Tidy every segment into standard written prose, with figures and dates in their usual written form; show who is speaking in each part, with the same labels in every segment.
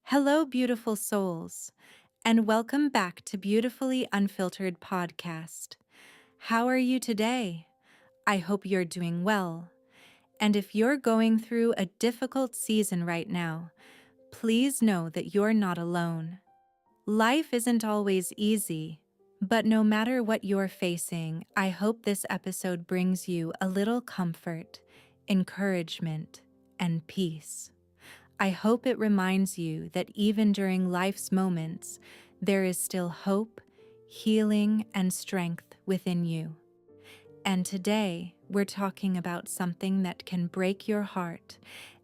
Speaker 1: Hello, beautiful souls, and welcome back to Beautifully Unfiltered podcast. How are you today? I hope you're doing well. And if you're going through a difficult season right now, please know that you're not alone. Life isn't always easy, but no matter what you're facing, I hope this episode brings you a little comfort, encouragement, and peace. I hope it reminds you that even during life's moments, there is still hope, healing, and strength within you. And today, we're talking about something that can break your heart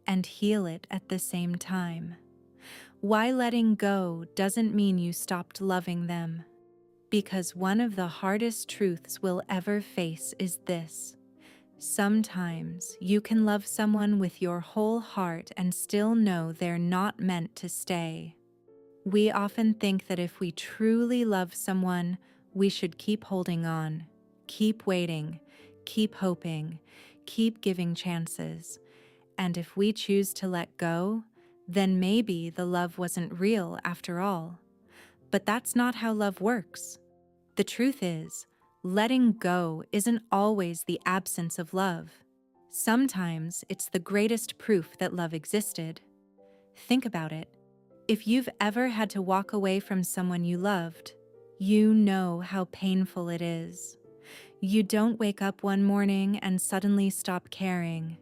Speaker 1: and heal it at the same time. Why letting go doesn't mean you stopped loving them. Because one of the hardest truths we'll ever face is this: sometimes you can love someone with your whole heart and still know they're not meant to stay. We often think that if we truly love someone, we should keep holding on, keep waiting, keep hoping, keep giving chances. And if we choose to let go, then maybe the love wasn't real after all. But that's not how love works. The truth is, letting go isn't always the absence of love. Sometimes it's the greatest proof that love existed. Think about it. If you've ever had to walk away from someone you loved, you know how painful it is. You don't wake up one morning and suddenly stop caring.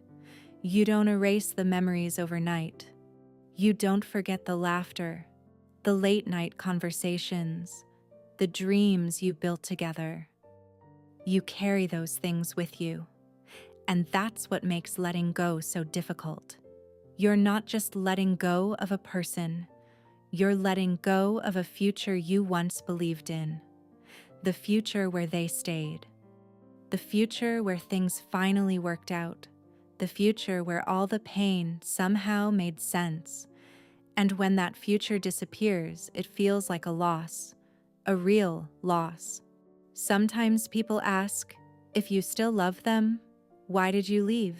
Speaker 1: You don't erase the memories overnight. You don't forget the laughter, the late night conversations, the dreams you built together. You carry those things with you. And that's what makes letting go so difficult. You're not just letting go of a person, you're letting go of a future you once believed in. The future where they stayed. The future where things finally worked out. The future where all the pain somehow made sense. And when that future disappears, it feels like a loss. A real loss. Sometimes people ask, if you still love them, why did you leave?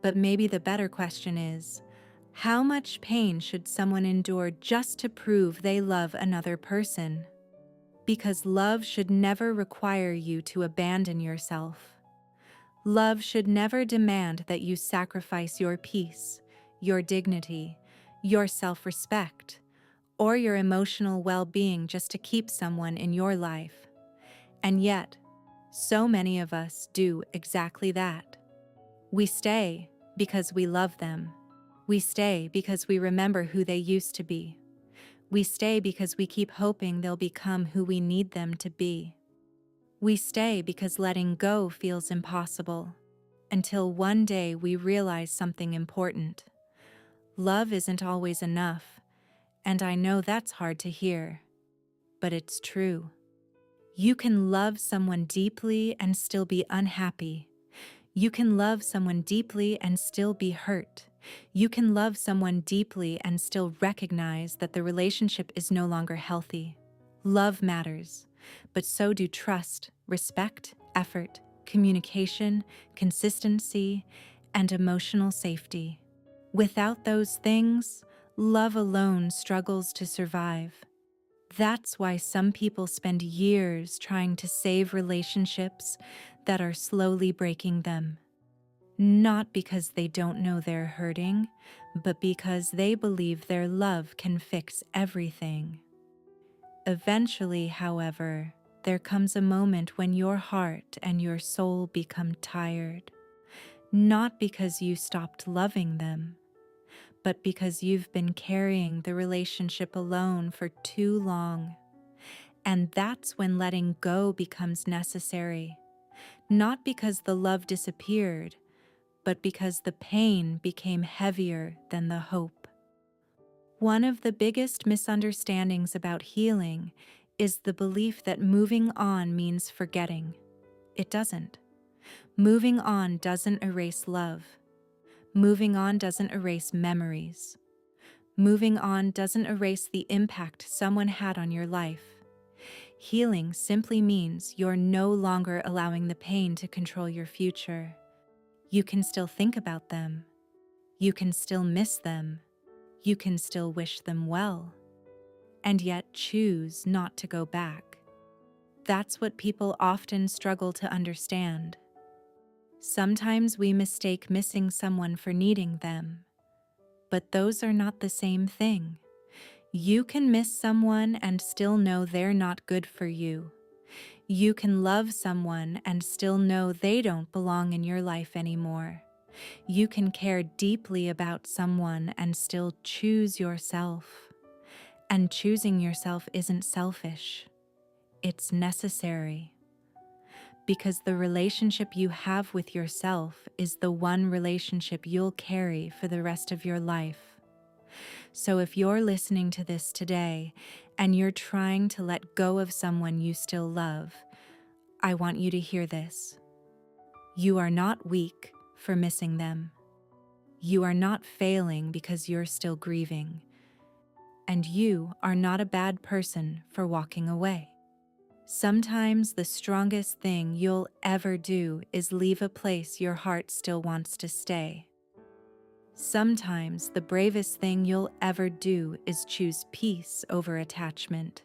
Speaker 1: But maybe the better question is, how much pain should someone endure just to prove they love another person? Because love should never require you to abandon yourself. Love should never demand that you sacrifice your peace, your dignity, your self-respect, or your emotional well-being just to keep someone in your life. And yet, so many of us do exactly that. We stay because we love them. We stay because we remember who they used to be. We stay because we keep hoping they'll become who we need them to be. We stay because letting go feels impossible, until one day we realize something important. Love isn't always enough, and I know that's hard to hear, but it's true. You can love someone deeply and still be unhappy. You can love someone deeply and still be hurt. You can love someone deeply and still recognize that the relationship is no longer healthy. Love matters, but so do trust, respect, effort, communication, consistency, and emotional safety. Without those things, love alone struggles to survive. That's why some people spend years trying to save relationships that are slowly breaking them. Not because they don't know they're hurting, but because they believe their love can fix everything. Eventually, however, there comes a moment when your heart and your soul become tired, not because you stopped loving them, but because you've been carrying the relationship alone for too long. And that's when letting go becomes necessary, not because the love disappeared, but because the pain became heavier than the hope. One of the biggest misunderstandings about healing is the belief that moving on means forgetting. It doesn't. Moving on doesn't erase love. Moving on doesn't erase memories. Moving on doesn't erase the impact someone had on your life. Healing simply means you're no longer allowing the pain to control your future. You can still think about them. You can still miss them. You can still wish them well, and yet choose not to go back. That's what people often struggle to understand. Sometimes we mistake missing someone for needing them, but those are not the same thing. You can miss someone and still know they're not good for you. You can love someone and still know they don't belong in your life anymore. You can care deeply about someone and still choose yourself. And choosing yourself isn't selfish. It's necessary. Because the relationship you have with yourself is the one relationship you'll carry for the rest of your life. So if you're listening to this today and you're trying to let go of someone you still love, I want you to hear this. You are not weak for missing them. You are not failing because you're still grieving. And you are not a bad person for walking away. Sometimes the strongest thing you'll ever do is leave a place your heart still wants to stay. Sometimes the bravest thing you'll ever do is choose peace over attachment.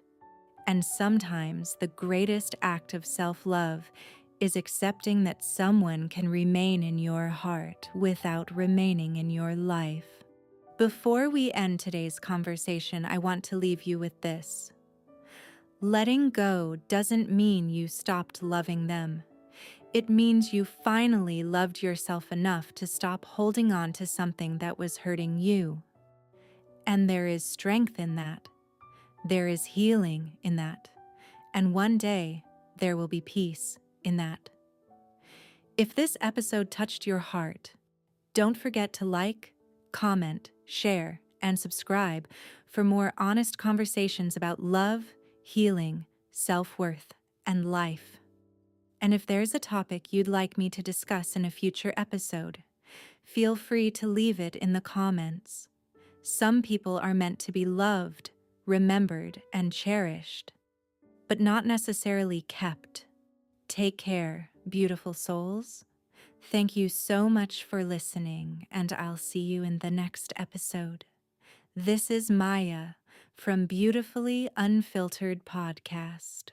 Speaker 1: And sometimes the greatest act of self-love is accepting that someone can remain in your heart without remaining in your life. Before we end today's conversation, I want to leave you with this. Letting go doesn't mean you stopped loving them. It means you finally loved yourself enough to stop holding on to something that was hurting you. And there is strength in that. There is healing in that. And one day, there will be peace in that. If this episode touched your heart, don't forget to like, comment, share, and subscribe for more honest conversations about love, healing, self-worth, and life. And if there's a topic you'd like me to discuss in a future episode, feel free to leave it in the comments. Some people are meant to be loved, remembered, and cherished, but not necessarily kept. Take care, beautiful souls. Thank you so much for listening, and I'll see you in the next episode. This is Maya from Beautifully Unfiltered Podcast.